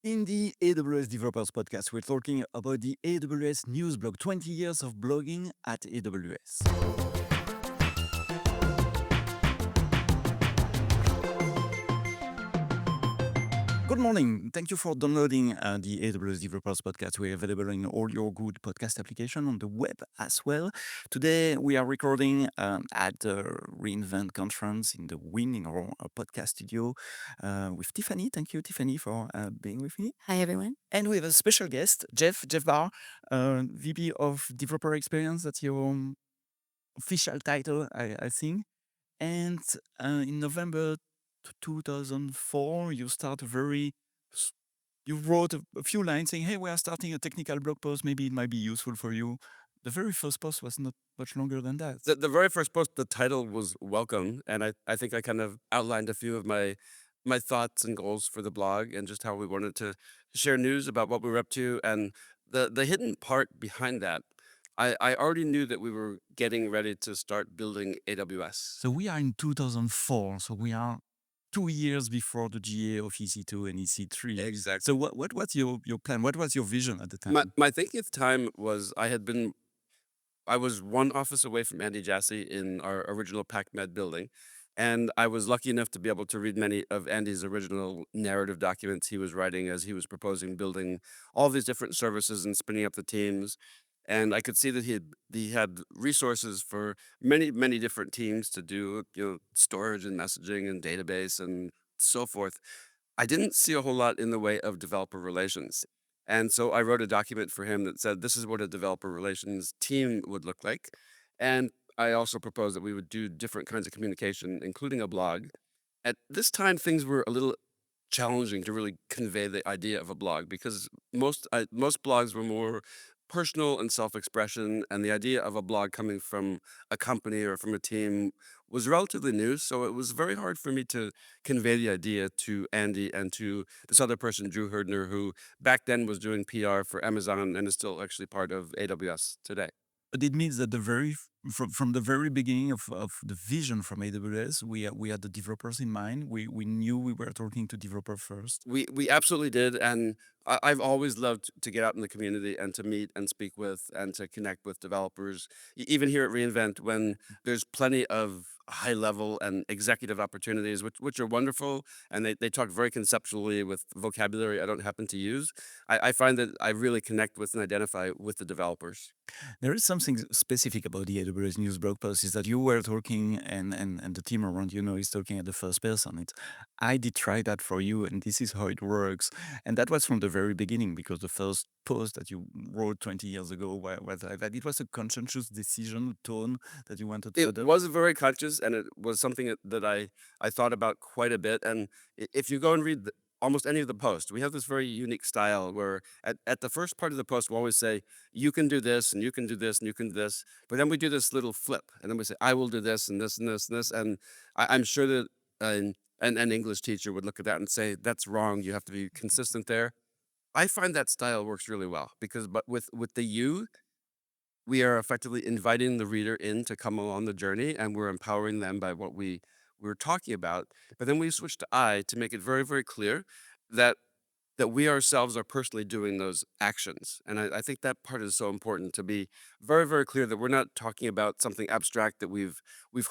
In the AWS Developers Podcast, we're talking about the AWS News Blog, 20 years of blogging at AWS. Good morning. Thank you for downloading the AWS Developers Podcast. We're available in all your good podcast applications on the web as well. Today, we are recording at the reInvent conference in the Win in our podcast studio with Tiffany. Thank you, Tiffany, for being with me. Hi, everyone. And we have a special guest, Jeff Barr, VP of Developer Experience. That's your official title, I think. And in November 2004, you start a you wrote a few lines saying, hey, we are starting a technical blog post. Maybe it might be useful for you. The very first post was not much longer than that. The very first post, the title was welcome, and I think I kind of outlined a few of my thoughts and goals for the blog and just how we wanted to share news about what we were up to. And the hidden part behind that, I already knew that we were getting ready to start building AWS. So we are in 2004. So we are 2 years before the GA of EC2 and EC3. Exactly. So what was your plan? What was your vision at the time? My thinking at the time was I was one office away from Andy Jassy in our original PacMed building. And I was lucky enough to be able to read many of Andy's original narrative documents he was writing as he was proposing building all these different services and spinning up the teams. And I could see that he had resources for many different teams to do, storage and messaging and database and so forth. I didn't see a whole lot in the way of developer relations. And so I wrote a document for him that said, this is what a developer relations team would look like. And I also proposed that we would do different kinds of communication, including a blog. At this time, things were a little challenging to really convey the idea of a blog because most blogs were more personal and self-expression, and the idea of a blog coming from a company or from a team was relatively new. So it was very hard for me to convey the idea to Andy and to this other person, Drew Herdner, who back then was doing PR for Amazon and is still actually part of AWS today. But it means that from the very beginning of the vision from AWS, we had the developers in mind. We knew we were talking to developer first. We absolutely did, and I've always loved to get out in the community and to meet and speak with and to connect with developers. Even here at reInvent, when there's plenty of high level and executive opportunities, which are wonderful, and they talk very conceptually with vocabulary I don't happen to use. I find that I really connect with and identify with the developers. There is something specific about the AWS News blog post is that you were talking and the team around you know is talking at the first person. I did try that for you, and this is how it works. And that was from the very beginning because the first post that you wrote 20 years ago was like that. It was a conscientious decision tone that you wanted to It adopt. was very conscious, and it was something that I thought about quite a bit. And if you go and read almost any of the posts, we have this very unique style where at the first part of the post, we always say, you can do this, and you can do this, and you can do this. But then we do this little flip, and then we say, I will do this, and this, and this, and this. And I'm sure that an English teacher would look at that and say, that's wrong. You have to be consistent there. I find that style works really well because, but with the you, we are effectively inviting the reader in to come along the journey, and we're empowering them by what we're talking about. But then we switch to I to make it very clear that we ourselves are personally doing those actions. And I think that part is so important to be very clear that we're not talking about something abstract that we've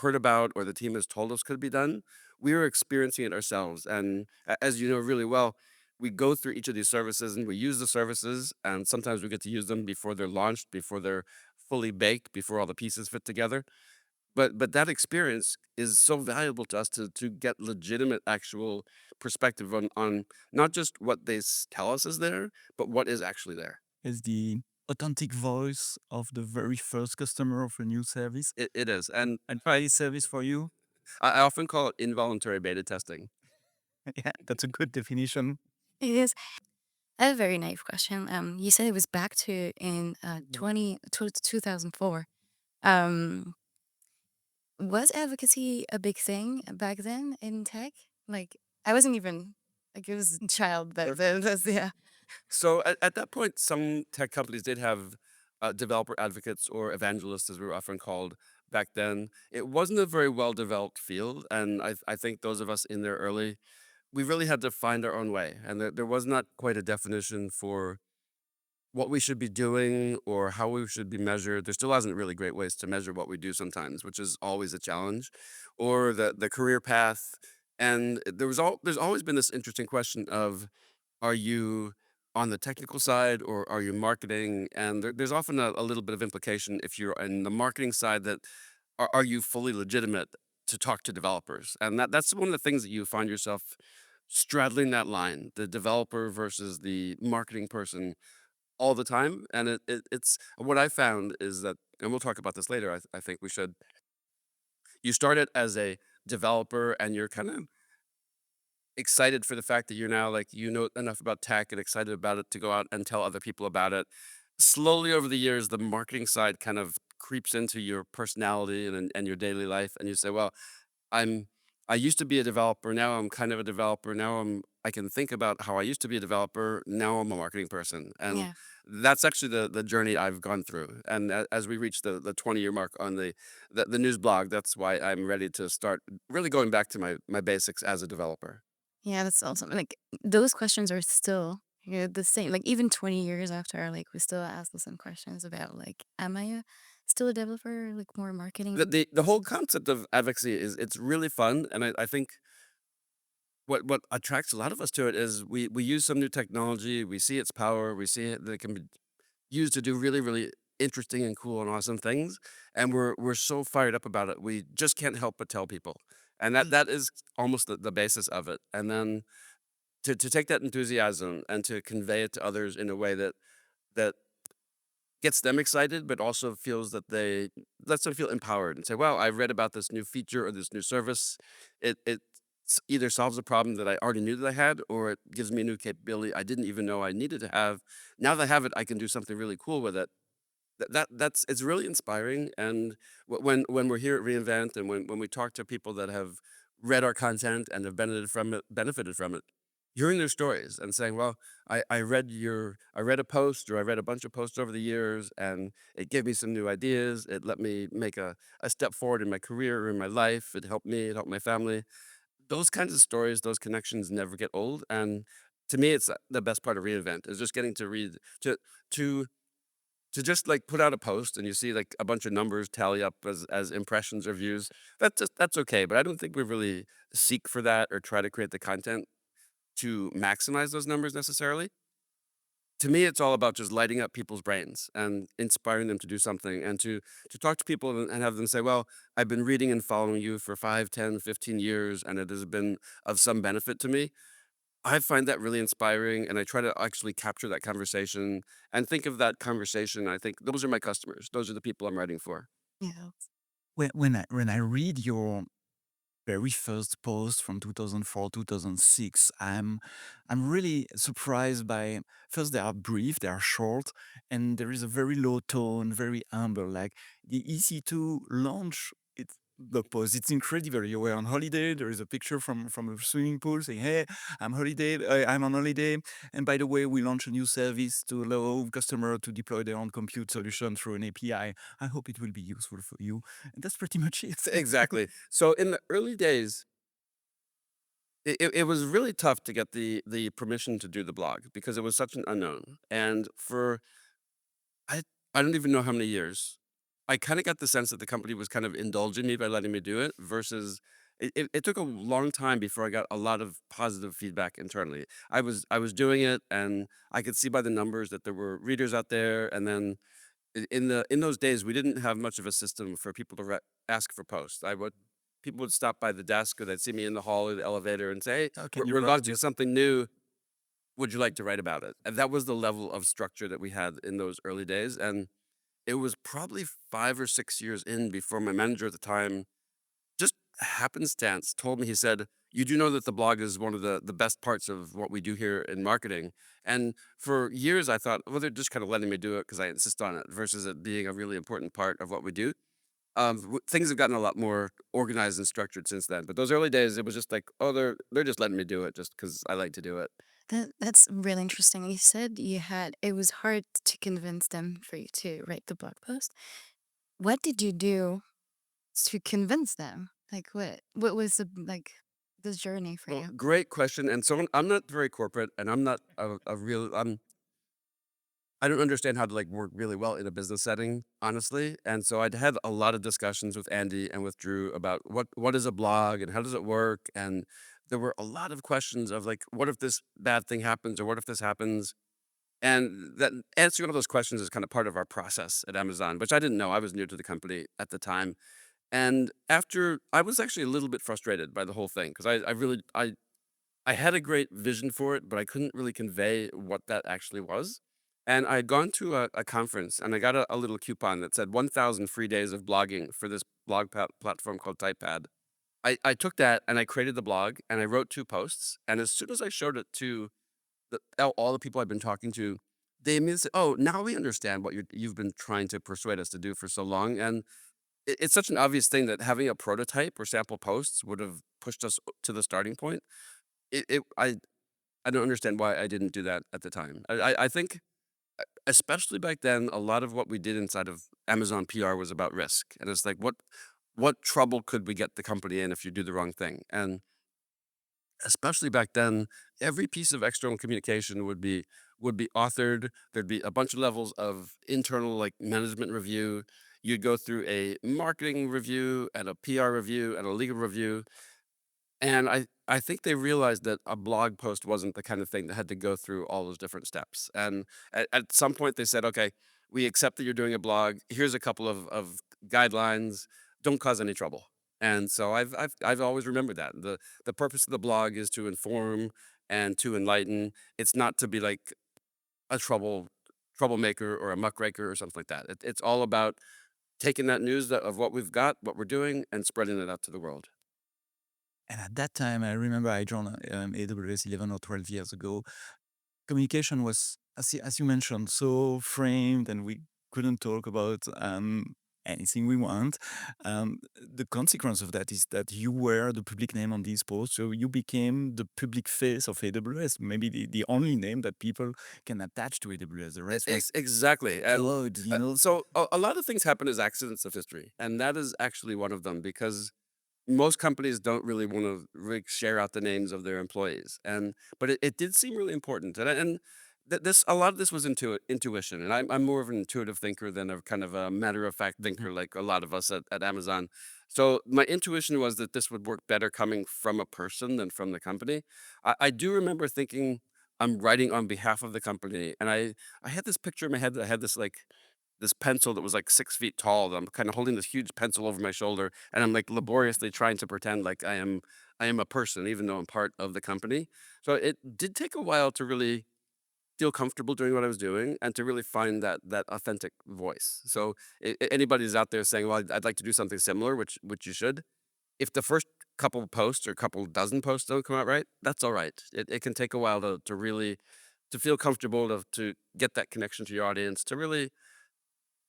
heard about or the team has told us could be done. We are experiencing it ourselves. And as you know really well, we go through each of these services and we use the services, and sometimes we get to use them before they're launched, before they're fully baked, before all the pieces fit together. But that experience is so valuable to us to get legitimate actual perspective on not just what they tell us is there, but what is actually there. Is the authentic voice of the very first customer of a new service. It is. And try this service for you. I often call it involuntary beta testing. Yeah, that's a good definition. It is. I have a very naive question. You said it was back to in 2004. Um, was advocacy a big thing back then in tech? Like, I wasn't even like it was a child back then. Yeah. So at that point, some tech companies did have developer advocates or evangelists, as we were often called back then. It wasn't a very well developed field, and I think those of us in there early we really had to find our own way, and there was not quite a definition for what we should be doing or how we should be measured. There still hasn't really great ways to measure what we do sometimes, which is always a challenge, or the career path. And there's always been this interesting question of, are you on the technical side or are you marketing? And there's often a little bit of implication if you're in the marketing side, that are you fully legitimate to talk to developers? And that's one of the things that you find yourself straddling that line, the developer versus the marketing person all the time. And it's what I found is that, and we'll talk about this later. I think we should. You start it as a developer, and you're kind of excited for the fact that you're now, like, you know enough about tech and excited about it to go out and tell other people about it. Slowly over the years, the marketing side kind of creeps into your personality and your daily life, and you say, well, I'm I used to be a developer, now I'm kind of a developer, now I can think about how I used to be a developer, now I'm a marketing person. And Yeah. that's actually the journey I've gone through. And as we reach the 20-year mark on the news blog, that's why I'm ready to start really going back to my basics as a developer. Yeah, that's awesome. Like those questions are still, the same. Like even 20 years after, like we still ask the same questions about like, am I still a developer? Like more marketing. The whole concept of advocacy is, it's really fun, and I think what attracts a lot of us to it is we use some new technology, we see its power, we see it, that it can be used to do really, really interesting and cool and awesome things, and we're so fired up about it. We just can't help but tell people. And that is almost the basis of it. And then to take that enthusiasm and to convey it to others in a way that gets them excited, but also feels that they lets them feel empowered and say, "Well, I read about this new feature or this new service. It either solves a problem that I already knew that I had, or it gives me a new capability I didn't even know I needed to have. Now that I have it, I can do something really cool with it." That's it's really inspiring. And when we're here at reInvent, and when we talk to people that have read our content and have benefited from it, hearing their stories and saying, well, I read a post, or I read a bunch of posts over the years, and it gave me some new ideas, it let me make a step forward in my career or in my life, it helped me, it helped my family. Those kinds of stories, those connections never get old. And to me, it's the best part of reInvent, is just getting to read, to to just, like, put out a post and you see, like, a bunch of numbers tally up as impressions or views. That's okay, but I don't think we really seek for that or try to create the content to maximize those numbers necessarily. To me, it's all about just lighting up people's brains and inspiring them to do something, and to talk to people and have them say, "Well, I've been reading and following you for 5, 10, 15 years, and it has been of some benefit to me." I find that really inspiring, and I try to actually capture that conversation and think of that conversation. I think those are my customers. Those are the people I'm writing for. Yeah. When I read your very first post from 2004, 2006, I'm really surprised by, first they are brief, they are short, and there is a very low tone, very humble. Like the EC2 launch, it's the post. It's incredible. You were on holiday. There is a picture from a swimming pool saying, "Hey, I'm on holiday. And by the way, we launch a new service to allow customer to deploy their own compute solution through an API. I hope it will be useful for you." And that's pretty much it. Exactly. So in the early days, it was really tough to get the permission to do the blog because it was such an unknown. And for I I don't even know how many years, I kind of got the sense that the company was kind of indulging me by letting me do it, versus it took a long time before I got a lot of positive feedback internally. I was doing it, and I could see by the numbers that there were readers out there. And then in those days, we didn't have much of a system for people to ask for posts. I would People would stop by the desk, or they'd see me in the hall or the elevator and say, "Hey, How can we're, you we're write launching it? something new. Would you like to write about it?" And that was the level of structure that we had in those early days. And it was probably 5 or 6 years in before my manager at the time, just happenstance, told me, he said, "You do know that the blog is one of the best parts of what we do here in marketing." And for years, I thought, well, they're just kind of letting me do it because I insist on it, versus it being a really important part of what we do. Things have gotten a lot more organized and structured since then. But those early days, it was just like, oh, they're just letting me do it just because I like to do it. That's really interesting. You said it was hard to convince them for you to write the blog post. What did you do to convince them? Like what was the like? this journey for Well, you? great question. And so I'm not very corporate, and I'm not a real. I don't understand how to like work really well in a business setting, honestly. And so I'd had a lot of discussions with Andy and with Drew about what is a blog and how does it work. And there were a lot of questions of like, what if this bad thing happens or what if this happens? And that answering all those questions is kind of part of our process at Amazon, which I didn't know. I was new to the company at the time. And after I was actually a little bit frustrated by the whole thing because I really I had a great vision for it, but I couldn't really convey what that actually was. And I had gone to a conference and I got a little coupon that said 1,000 free days of blogging for this platform called Typepad. I took that and I created the blog and I wrote 2 posts. And as soon as I showed it to all the people I've been talking to, they immediately said, "Oh, now we understand what you've been trying to persuade us to do for so long." And it's such an obvious thing that having a prototype or sample posts would have pushed us to the starting point. It, it I don't understand why I didn't do that at the time. I think, especially back then, a lot of what we did inside of Amazon PR was about risk, and it's like, what trouble could we get the company in if you do the wrong thing? And especially back then, every piece of external communication would be authored. There'd be a bunch of levels of internal like management review. You'd go through a marketing review and a PR review and a legal review. And I think they realized that a blog post wasn't the kind of thing that had to go through all those different steps. And at some point they said, okay, we accept that you're doing a blog. Here's a couple of guidelines. Don't cause any trouble. And so I've always remembered that. The purpose of the blog is to inform and to enlighten. It's not to be like a troublemaker or a muckraker or something like that. It's all about taking that news of what we've got, what we're doing, and spreading it out to the world. And at that time, I remember I joined AWS 11 or 12 years ago. Communication was, as you mentioned, so framed, and we couldn't talk about anything we want. The consequence of that is that you were the public name on these posts, so you became the public face of AWS, maybe the only name that people can attach to AWS. The rest was Exactly. And cloud, you know. so a lot of things happen as accidents of history, and that is actually one of them because most companies don't really want to really share out the names of their employees, and but it did seem really important, and this a lot of this was intuition, and I'm more of an intuitive thinker than a kind of a matter of fact Mhm. thinker like a lot of us at Amazon. So my intuition was that this would work better coming from a person than from the company. I do remember thinking I'm writing on behalf of the company, and I had this picture in my head that I had this pencil that was like 6 feet tall. That I'm kind of holding this huge pencil over my shoulder, and I'm like laboriously trying to pretend like I am a person, even though I'm part of the company. So it did take a while to really feel comfortable doing what I was doing and to really find that authentic voice. So anybody's out there saying, "Well, I'd like to do something similar," which you should. If the first couple posts or couple dozen posts don't come out right, that's all right. It can take a while to really to feel comfortable to get that connection to your audience to really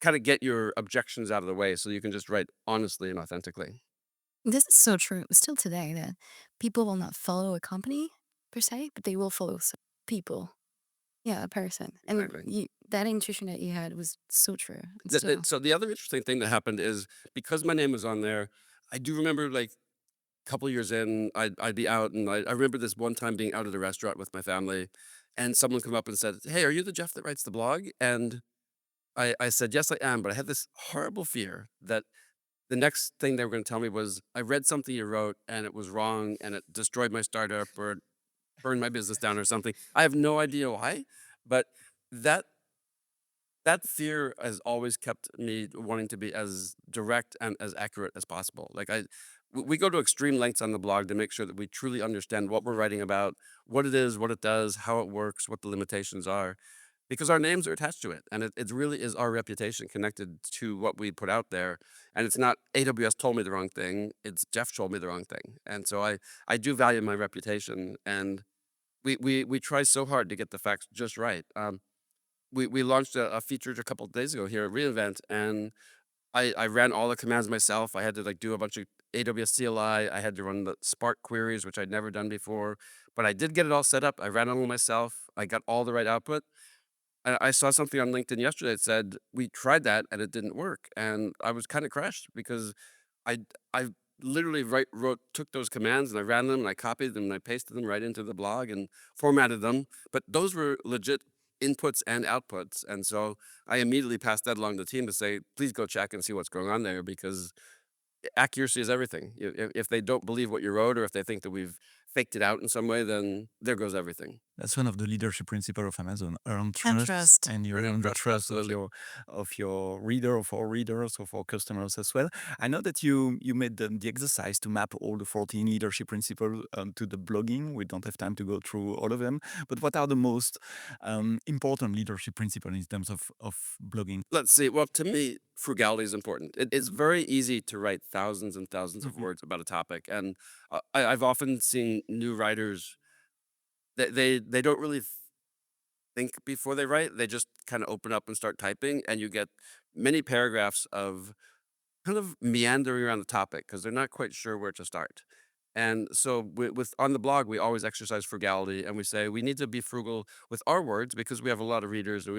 kinda get your objections out of the way so you can just write honestly and authentically. This is so true. Still today, that people will not follow a company per se, but they will follow people. Yeah, a person. And Exactly. that intuition that you had was so true. And The still, so the other interesting thing that happened is because my name was on there, I do remember, like, a couple years in, I'd be out, and I remember this one time being out at a restaurant with my family, and someone come up and said, "Hey, are you the Jeff that writes the blog?" And I said, "Yes, I am," but I had this horrible fear that the next thing they were gonna tell me was, "I read something you wrote, and it was wrong, and it destroyed my startup, or burn my business down or something." I have no idea why, but that that fear has always kept me wanting to be as direct and as accurate as possible. Like we go to extreme lengths on the blog to make sure that we truly understand what we're writing about, what it is, what it does, how it works, what the limitations are, because our names are attached to it, and it really is our reputation connected to what we put out there. And it's not AWS told me the wrong thing; it's Jeff told me the wrong thing. And so I do value my reputation, and we try so hard to get the facts just right. We launched a feature a couple of days ago here at reInvent, and I ran all the commands myself. I had to like do a bunch of AWS CLI. I had to run the Spark queries, which I'd never done before, but I did get it all set up. I ran it all myself. I got all the right output. I saw something on LinkedIn yesterday that said we tried that and it didn't work, and I was kind of crushed because I I literally took those commands and I ran them and I copied them and I pasted them right into the blog and formatted them. But those were legit inputs and outputs. And so I immediately passed that along to the team to say, please go check and see what's going on there, because accuracy is everything. If they don't believe what you wrote, or if they think that we've faked it out in some way, then there goes everything. That's one of the leadership principles of Amazon. Earn And trust, trust. and you Earn earn the trust, trust absolutely. of your reader, of our readers, of our customers as well. I know that you made the exercise to map all the 14 leadership principles to the blogging. We don't have time to go through all of them, but what are the most important leadership principles in terms of blogging? Let's see. Well, to me, frugality is important. It's very easy to write thousands and thousands of Mhm. words about a topic, and I've often seen new writers that they don't really think before they write. They just kind of open up and start typing, and you get many paragraphs of kind of meandering around the topic because they're not quite sure where to start. And so with on the blog, we always exercise frugality, and we say we need to be frugal with our words because we have a lot of readers, and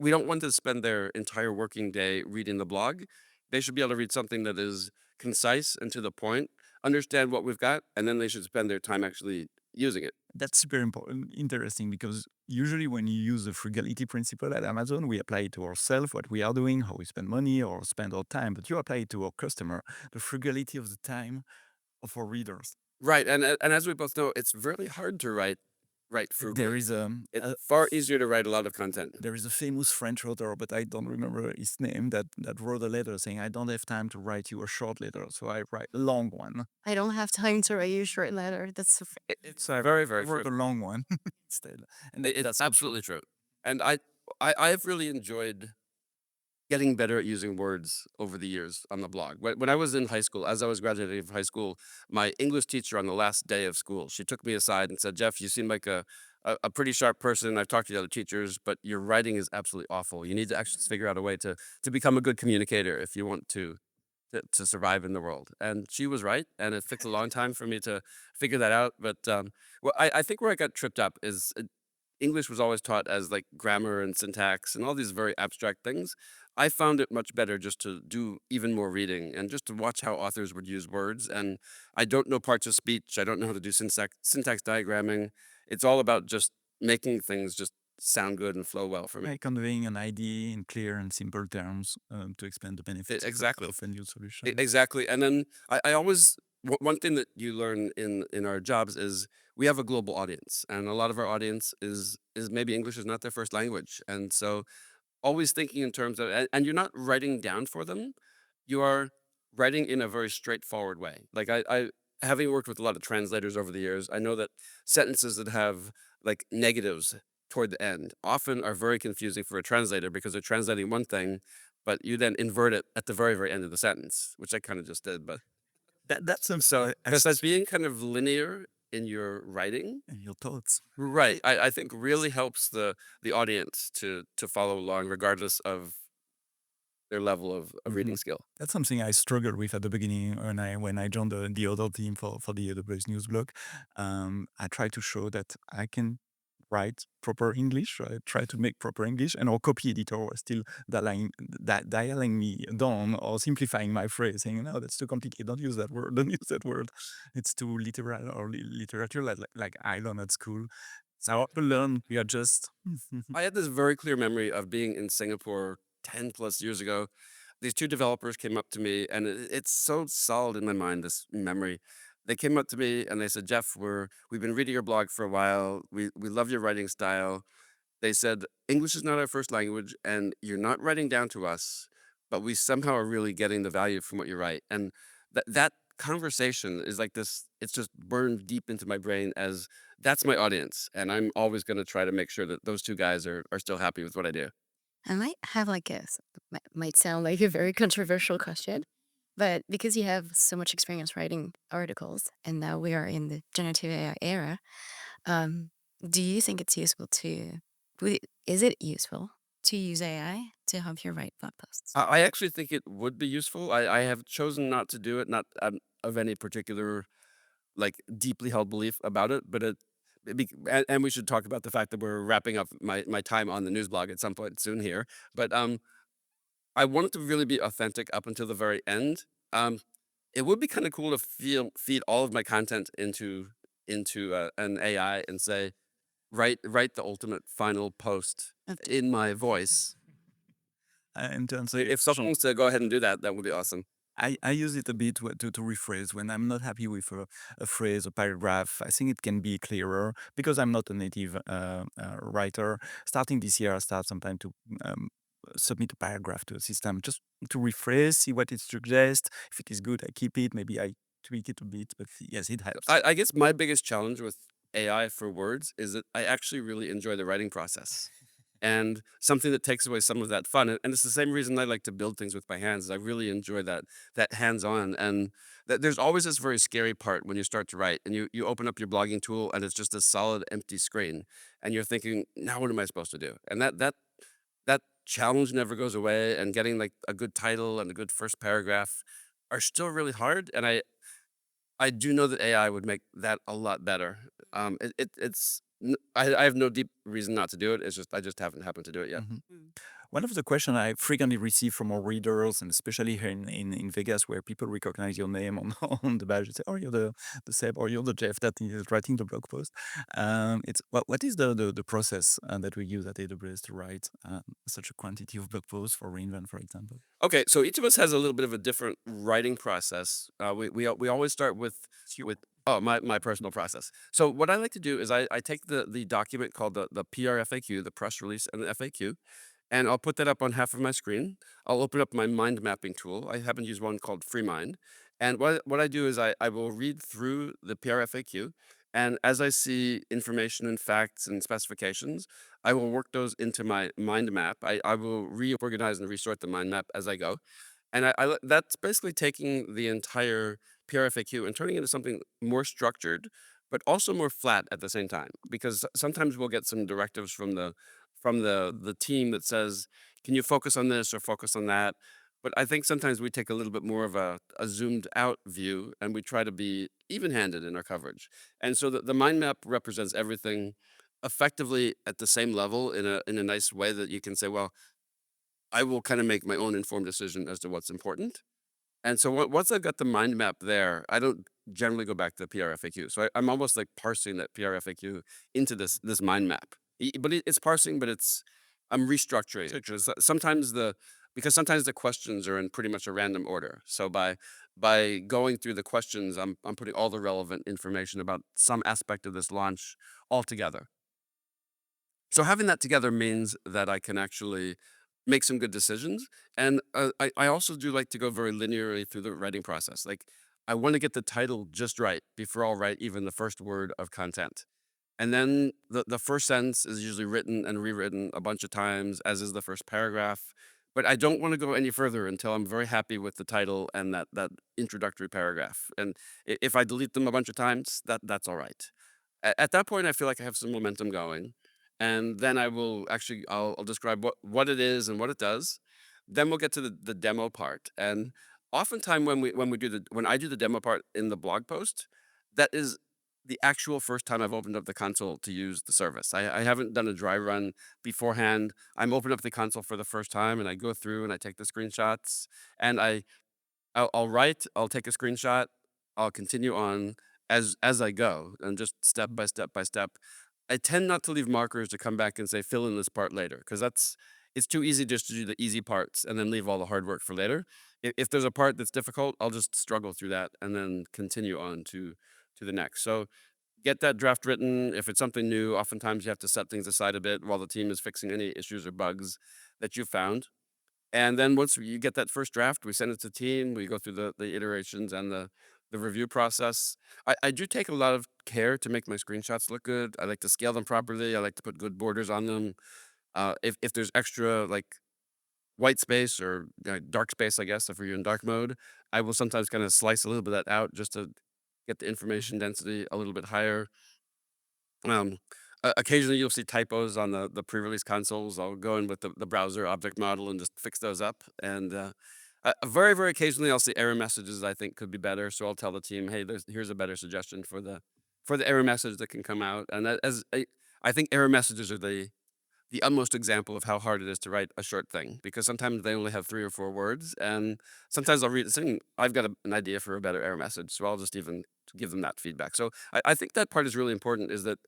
we don't want to spend their entire working day reading the blog. They should be able to read something that is concise and to the point, understand what we've got, and then they should spend their time actually using it. That's super important, interesting, because usually when you use the frugality principle at Amazon, we apply it to ourselves, what we are doing, how we spend money or spend our time. But you apply it to our customer, the frugality of the time of our readers. Right, and as we both know, it's really hard to write There frugally. is It's far easier to write a lot of content. there is a famous French author, but I don't remember his name, that wrote a letter saying, "I don't have time to write you a short letter, so I write a long one." I don't have time to write you a short letter. That's so It's I Very, very wrote true. a long one instead, and It's that's so true. absolutely true. And I've really enjoyed getting better at using words over the years on the blog. When I was in high school, as I was graduating from high school, my English teacher on the last day of school, she took me aside and said, "Jeff, you seem like a pretty sharp person. I've talked to the other teachers, but your writing is absolutely awful. You need to actually figure out a way to become a good communicator if you want to survive in the world." And she was right, and it took a long time for me to figure that out. But well, I think where I got tripped up is English was always taught as like grammar and syntax and all these very abstract things. I found it much better just to do even more reading and just to watch how authors would use words. And I don't know parts of speech. I don't know how to do syntax diagramming. It's all about just making things just sound good and flow well for me. By conveying an idea in clear and simple terms to explain the benefits Exactly. of a new solution. Exactly. And then I always one thing that you learn in our jobs is we have a global audience, and a lot of our audience is maybe English is not their first language, and so always thinking in terms of, and you're not writing down for them, you are writing in a very straightforward way. Like I having worked with a lot of translators over the years, I know that sentences that have like negatives toward the end often are very confusing for a translator because they're translating one thing, but you then invert it at the very, very end of the sentence, which I kind of just did. But That's something so besides being kind of linear in your writing, your thoughts. right, I think really helps the audience to follow along regardless of their level of reading Mhm. skill. That's something I struggled with at the beginning when I joined the other team for the AWS news blog. I try to show that I can write proper English. I try to make proper English, and our copy editor was still dialing me down or simplifying my phrase, saying, "No, that's too complicated. Don't use that word. Don't use that word. It's too literal or literature like I learned at school." So I have to learn. We are just I had this very clear memory of being in Singapore 10 plus years ago. These two developers came up to me, and it's so solid in my mind, this memory. They came up to me and they said, "Jeff, we've been reading your blog for a while. We love your writing style." They said, "English is not our first language, and you're not writing down to us, but we somehow are really getting the value from what you write." And that conversation is like this, it's just burned deep into my brain as that's my audience. And I'm always going to try to make sure that those two guys are still happy with what I do. I might have like might sound like a very controversial question, but because you have so much experience writing articles, and now we are in the generative AI era, um, do you think it's useful to? Is it useful to use AI to help you write blog posts? I actually think it would be useful. I have chosen not to do it, not of any particular like deeply held belief about it, but and we should talk about the fact that we're wrapping up my time on the news blog at some point soon here. But I want it to really be authentic up until the very end. Um, it would be kind of cool to feed all of my content into an AI and say, write the ultimate final post in my voice. And to answer your If someone question, wants to go ahead and do that, that would be awesome. I use it a bit to rephrase when I'm not happy with a phrase or paragraph. I think it can be clearer because I'm not a native writer. Starting this year, I start sometime to um, submit a paragraph to a system just to rephrase, see what it suggests. If it is good, I keep it. Maybe I tweak it a bit, but yes, it helps. I guess my biggest challenge with AI for words is that I actually really enjoy the writing process. And something that takes away some of that fun. And it's the same reason I like to build things with my hands. I really enjoy that hands-on. And there's always this very scary part when you start to write and you open up your blogging tool and it's just a solid empty screen. And you're thinking, now what am I supposed to do? And that challenge never goes away. And getting like a good title and a good first paragraph are still really hard. And I do know that AI would make that a lot better. I have no deep reason not to do it. It's just I just haven't happened to do it yet. Mhm. One of the questions I frequently receive from our readers, and especially here in Vegas, where people recognize your name on, on the badge, they say, "Oh, you're the Seb, or you're the Jeff that is writing the blog post." It's what is the process that we use at AWS to write such a quantity of blog posts for reInvent, for example? Okay, so each of us has a little bit of a different writing process. We always start with my personal process. So what I like to do is I take the document called the PRFAQ, the press release and the FAQ, and I'll put that up on half of my screen. I'll open up my mind mapping tool. I happen to use one called FreeMind. And what I do is I will read through the PRFAQ. And as I see information and facts and specifications, I will work those into my mind map. I will reorganize and resort the mind map as I go. And that's basically taking the entire PRFAQ and turning it into something more structured, but also more flat at the same time. Because sometimes we'll get some directives from the team that says, "Can you focus on this or focus on that?" But I think sometimes we take a little bit more of a zoomed out view and we try to be even-handed in our coverage. And so the mind map represents everything effectively at the same level in a nice way that you can say, well, I will kind of make my own informed decision as to what's important. And so once I've got the mind map there, I don't generally go back to the PRFAQ. So I'm almost like parsing that PRFAQ into this mind map. But it's parsing, but I'm restructuring it. Sometimes because sometimes the questions are in pretty much a random order. So by going through the questions, I'm putting all the relevant information about some aspect of this launch all together. So having that together means that I can actually make some good decisions. And I also do like to go very linearly through the writing process. Like I want to get the title just right before I'll write even the first word of content. And then the first sentence is usually written and rewritten a bunch of times, as is the first paragraph. But I don't want to go any further until I'm very happy with the title and that introductory paragraph. And if I delete them a bunch of times, that's all right. At that point, I feel like I have some momentum going, and then I'll describe what it is and what it does. Then we'll get to the demo part, and oftentimes when I do the demo part in the blog post, that is the actual first time I've opened up the console to use the service. I haven't done a dry run beforehand. I'm opening up the console for the first time, and I go through and I take the screenshots, and I'll write, I'll take a screenshot, I'll continue on as I go, and just step by step by step. I tend not to leave markers to come back and say, "Fill in this part later," because it's too easy just to do the easy parts and then leave all the hard work for later. If there's a part that's difficult, I'll just struggle through that and then continue on to the next. So, get that draft written. If it's something new, oftentimes you have to set things aside a bit while the team is fixing any issues or bugs that you found. And then once you get that first draft, we send it to the team. We go through the iterations and the review process. I do take a lot of care to make my screenshots look good. I like to scale them properly. I like to put good borders on them. If there's extra like white space or dark space, I guess, if you're in dark mode, I will sometimes kind of slice a little bit of that out just to get the information density a little bit higher. Um, Occasionally, you'll see typos on the pre-release consoles. I'll go in with the browser object model and just fix those up. And very, very occasionally, I'll see error messages I think could be better. So I'll tell the team, "Hey, here's a better suggestion for the error message that can come out." And I think error messages are the the utmost example of how hard it is to write a short thing, because sometimes they only have 3 or 4 words, and sometimes I'll read this thing, I've got an idea for a better error message, so I'll just even give them that feedback. So I think that part is really important, is that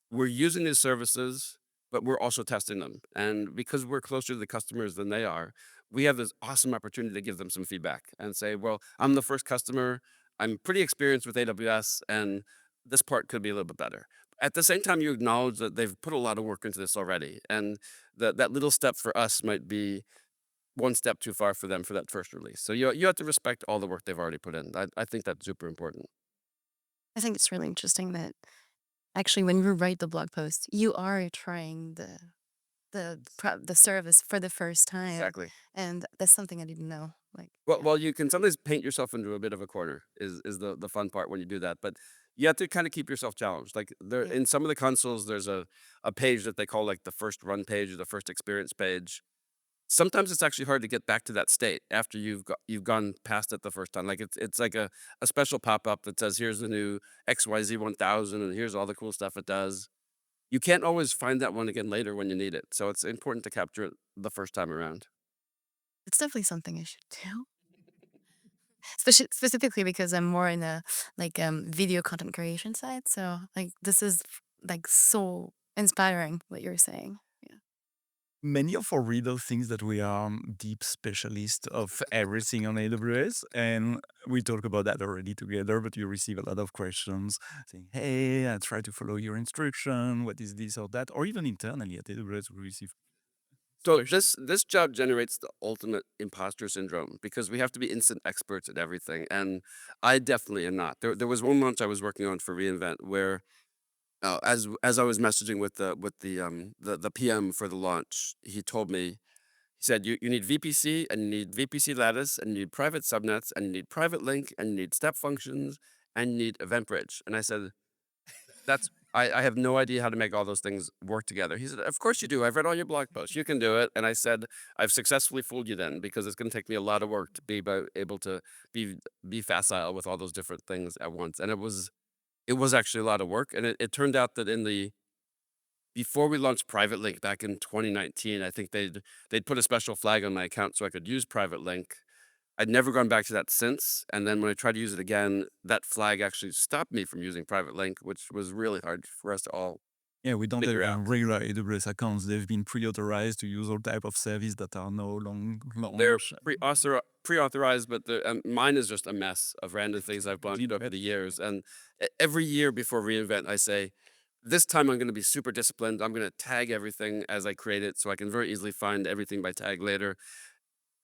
we're using these services, but we're also testing them. And because we're closer to the customers than they are, we have this awesome opportunity to give them some feedback and say, well, I'm the first customer. I'm pretty experienced with AWS, and this part could be a little bit better. At the same time, you acknowledge that they've put a lot of work into this already, and that little step for us might be one step too far for them for that first release. So you have to respect all the work they've already put in. I think that's super important. I think it's really interesting that actually when you write the blog post, you are trying the service for the first time, Exactly. and that's something I didn't know. Like, Well, yeah, well, you can sometimes paint yourself into a bit of a corner. Is the fun part when you do that, but you have to kind of keep yourself challenged. Like there yeah. in some of the consoles, there's a page that they call like the first run page or the first experience page. Sometimes it's actually hard to get back to that state after you've gone past it the first time. Like it's like a special pop up that says here's the new XYZ 1000 and here's all the cool stuff it does. You can't always find that one again later when you need it. So it's important to capture it the first time around. It's definitely something I should do. Especially specifically because I'm more in a like video content creation side. So like this is like so inspiring what you're saying. Yeah. Many of our readers think that we are deep specialists of everything on AWS, and we talk about that already together. But you receive a lot of questions saying, "Hey, I try to follow your instruction. What is this or that?" Or even internally at AWS, we receive So questions. this job generates the ultimate imposter syndrome because we have to be instant experts at everything, and I definitely am not. There was one launch I was working on for reInvent where as I was messaging with the PM for the launch, he told me, he said you need VPC and you need VPC lattice and you need private subnets and you need private link and you need step functions and you need event bridge. And I said, that's I have no idea how to make all those things work together. He said, "Of course you do. I've read all your blog posts. You can do it." And I said, "I've successfully fooled you then, because it's going to take me a lot of work to be able to be be facile with all those different things at once." And it was actually a lot of work. And it turned out that in the before we launched Private Link back in 2019, I think they'd put a special flag on my account so I could use Private Link. I'd never gone back to that since, and then when I tried to use it again, that flag actually stopped me from using Private Link, which was really hard for us to all Yeah, we don't have figure out. regular AWS accounts. They've been pre-authorized to use all type of service that are no They're longer pre-authorized, but mine is just a mess of random things I've plugged over the years, and every year before reInvent, I say, "This time I'm gonna be super disciplined. I'm gonna tag everything as I create it so I can very easily find everything by tag later."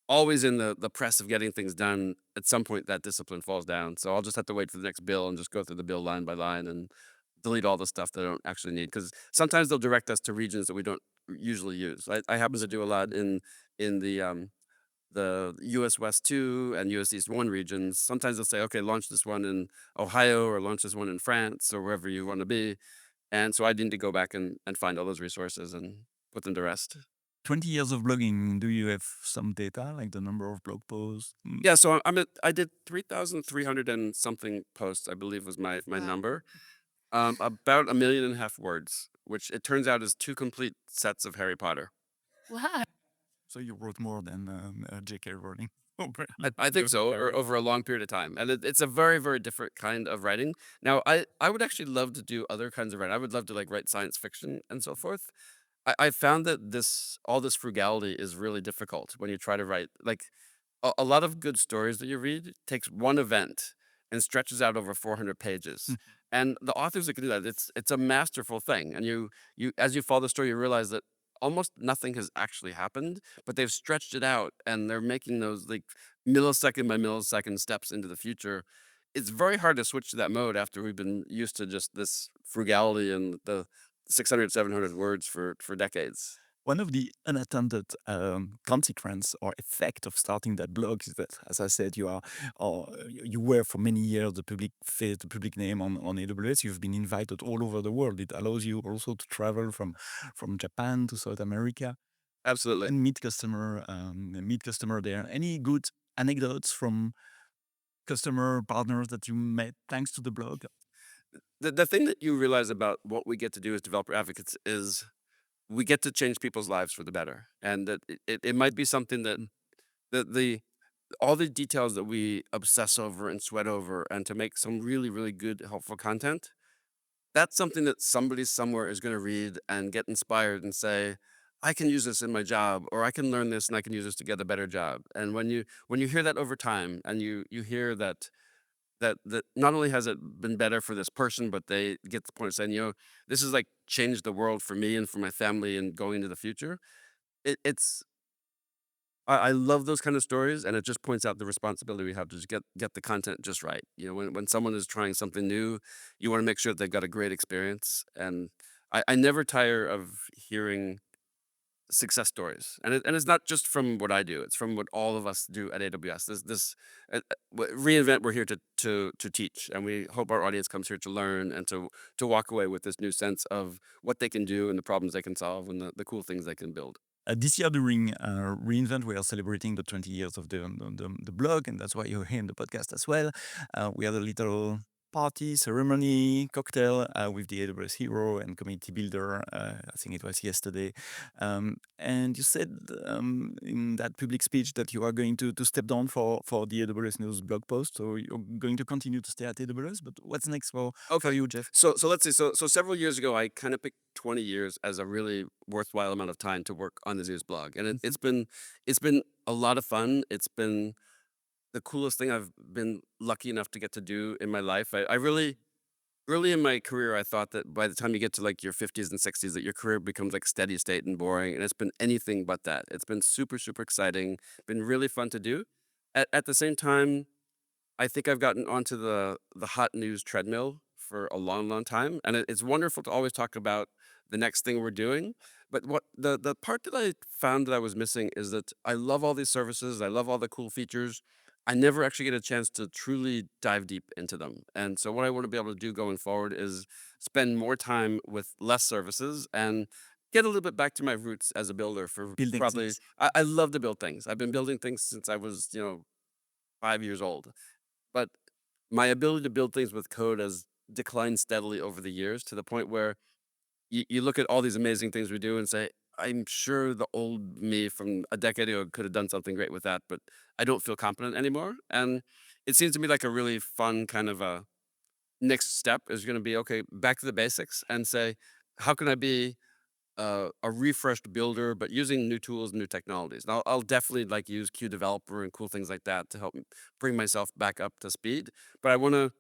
Always in the press of getting things done, at some point that discipline falls down. So I'll just have to wait for the next bill and just go through the bill line by line and delete all the stuff that I don't actually need. Because sometimes they'll direct us to regions that we don't usually use. I happen to do a lot in the US West 2 and US East 1 regions. Sometimes they'll say, okay, launch this one in Ohio or launch this one in France or wherever you want to be. And so I need to go back and find all those resources and put them to rest. 20 years of blogging. Do you have some data, like the number of blog posts? Yeah, so I did 3,300 and something posts, I believe was my Wow. number. About 1.5 million words, which it turns out is 2 complete sets of Harry Potter. Wow. So you wrote more than J.K. Rowling. I think so, or over a long period of time, and it's a very, very different kind of writing. Now, I would actually love to do other kinds of writing. I would love to, like, write science fiction and so forth. I found that all this frugality is really difficult when you try to write, like, a lot of good stories that you read takes one event and stretches out over 400 pages. And the authors that can do that, it's a masterful thing. And you as you follow the story, you realize that almost nothing has actually happened, but they've stretched it out and they're making those like millisecond by millisecond steps into the future. It's very hard to switch to that mode after we've been used to just this frugality and the 600, 700 words for decades. One of the unattended consequence or effect of starting that blog is that, as I said, you were for many years the public face, the public name on AWS. You've been invited all over the world. It allows you also to travel from Japan to South America Absolutely. and meet customer there. Any good anecdotes from customer partners that you met thanks to the blog? The thing that you realize about what we get to do as developer advocates is we get to change people's lives for the better, and that it might be something that the all the details that we obsess over and sweat over, and to make some really really good helpful content, that's something that somebody somewhere is going to read and get inspired and say, I can use this in my job, or I can learn this and I can use this to get a better job. And when you hear that over time, and you hear that not only has it been better for this person, but they get to the point of saying, this has like changed the world for me and for my family and going into the future. It's I love those kind of stories, and it just points out the responsibility we have to just get the content just right. When someone is trying something new, you want to make sure that they've got a great experience. And I never tire of hearing success stories, and it's not just from what I do; it's from what all of us do at AWS. Reinvent. We're here to teach, and we hope our audience comes here to learn and to walk away with this new sense of what they can do and the problems they can solve and the cool things they can build. This year during reInvent, we are celebrating the 20 years of the blog, and that's why you're here in the podcast as well. We had a little party, ceremony, cocktail with the AWS hero and community builder. I think it was yesterday. And you said in that public speech that you are going to step down for the AWS News blog post. So you're going to continue to stay at AWS, but what's next for you, Jeff? So let's see. So several years ago, I kind of picked 20 years as a really worthwhile amount of time to work on the news blog, and it's been a lot of fun. It's been the coolest thing I've been lucky enough to get to do in my life. I really early in my career, I thought that by the time you get to like your 50s and 60s, that your career becomes like steady state and boring, and it's been anything but that. It's been super super exciting, been really fun to do. At the same time, I think I've gotten onto the hot news treadmill for a long, long time, and it's wonderful to always talk about the next thing we're doing. But what the part that I found that I was missing is that I love all these services, I love all the cool features. I never actually get a chance to truly dive deep into them. And so what I want to be able to do going forward is spend more time with less services and get a little bit back to my roots as a builder for Building probably things. I love to build things. I've been building things since I was, 5 years old. But my ability to build things with code has declined steadily over the years to the point where you look at all these amazing things we do and say, I'm sure the old me from a decade ago could have done something great with that, but I don't feel competent anymore. And it seems to me like a really fun kind of a next step is going to be okay, back to the basics and say, how can I be a refreshed builder, but using new tools, new technologies? And I'll definitely like use Q Developer and cool things like that to help bring myself back up to speed. But I want to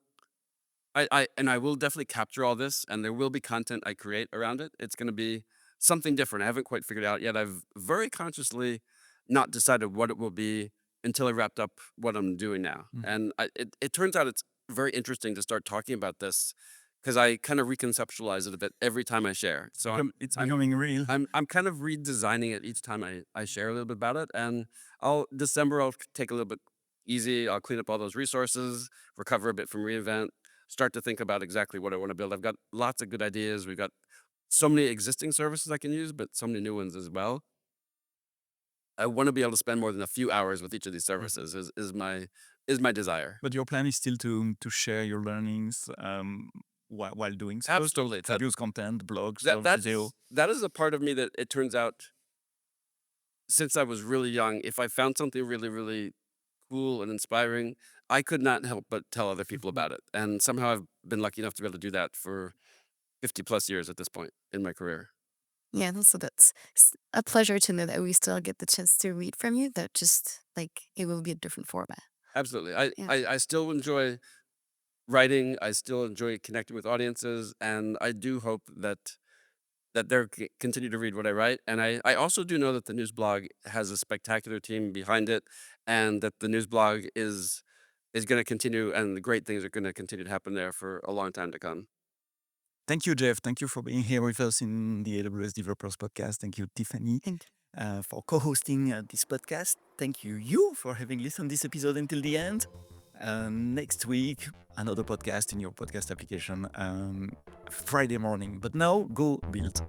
I will definitely capture all this, and there will be content I create around it. It's gonna be something different. I haven't quite figured it out yet. I've very consciously not decided what it will be until I wrapped up what I'm doing now. Mm. And it turns out it's very interesting to start talking about this because I kind of reconceptualize it a bit every time I share. So It's becoming real. I'm kind of redesigning it each time I share a little bit about it. And I'll take a little bit easy. I'll clean up all those resources, recover a bit from reInvent, start to think about exactly what I want to build. I've got lots of good ideas. We've got so many existing services I can use, but so many new ones as well. I want to be able to spend more than a few hours with each of these services is my desire. But your plan is still to share your learnings while doing so. Absolutely. Produce content, blogs, That's video. that is a part of me that it turns out since I was really young, if I found something really, really cool and inspiring, I could not help but tell other people about it. And somehow I've been lucky enough to be able to do that for 50 plus years at this point in my career. Yeah, so that's a pleasure to know that we still get the chance to read from you. That just like it will be a different format. Absolutely. Yeah. I still enjoy writing. I still enjoy connecting with audiences. And I do hope that they're continue to read what I write. And I also do know that the news blog has a spectacular team behind it, and that the news blog is going to continue, and the great things are going to continue to happen there for a long time to come. Thank you, Jeff. Thank you for being here with us in the AWS Developers Podcast. Thank you, Tiffany, Thank for co-hosting this podcast. Thank you for having listened this episode until the end. Next week, another podcast in your podcast application, Friday morning. But now, go build.